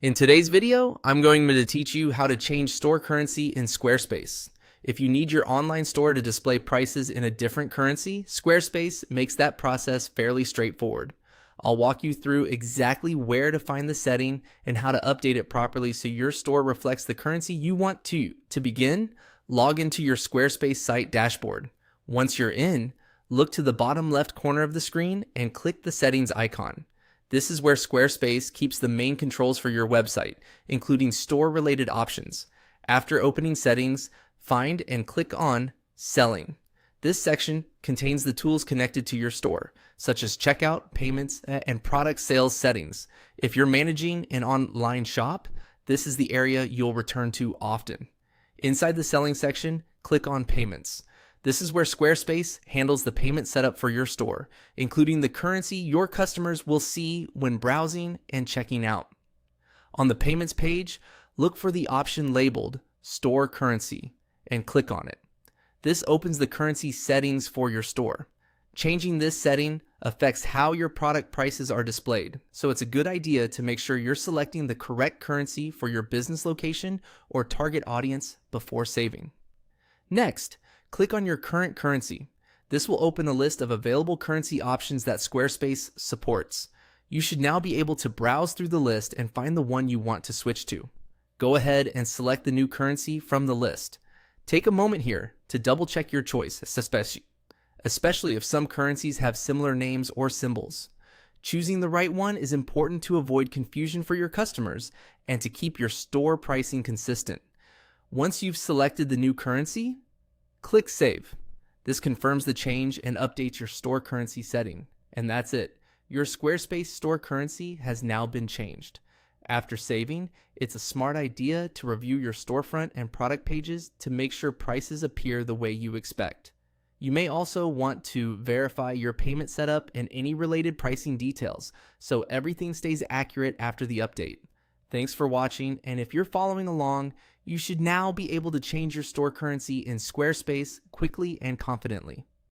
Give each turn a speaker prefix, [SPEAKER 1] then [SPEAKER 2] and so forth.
[SPEAKER 1] In today's video, I'm going to teach you how to change store currency in Squarespace. If you need your online store to display prices in a different currency, Squarespace makes that process fairly straightforward. I'll walk you through exactly where to find the setting and how to update it properly so your store reflects the currency you want to. To begin, log into your Squarespace site dashboard. Once you're in, look to the bottom left corner of the screen and click the settings icon. This is where Squarespace keeps the main controls for your website, including store-related options. After opening settings, find and click on Selling. This section contains the tools connected to your store, such as checkout, payments, and product sales settings. If you're managing an online shop, this is the area you'll return to often. Inside the Selling section, click on Payments. This is where Squarespace handles the payment setup for your store, including the currency your customers will see when browsing and checking out. On the Payments page, look for the option labeled Store Currency and click on it. This opens the currency settings for your store. Changing this setting affects how your product prices are displayed, so it's a good idea to make sure you're selecting the correct currency for your business location or target audience before saving. Next, click on your current currency. This will open a list of available currency options that Squarespace supports. You should now be able to browse through the list and find the one you want to switch to. Go ahead and select the new currency from the list. Take a moment here to double check your choice, especially if some currencies have similar names or symbols. Choosing the right one is important to avoid confusion for your customers and to keep your store pricing consistent. Once you've selected the new currency, click Save. This confirms the change and updates your store currency setting. And that's it. Your Squarespace store currency has now been changed. After saving, it's a smart idea to review your storefront and product pages to make sure prices appear the way you expect. You may also want to verify your payment setup and any related pricing details, so everything stays accurate after the update. Thanks for watching, and if you're following along, you should now be able to change your store currency in Squarespace quickly and confidently.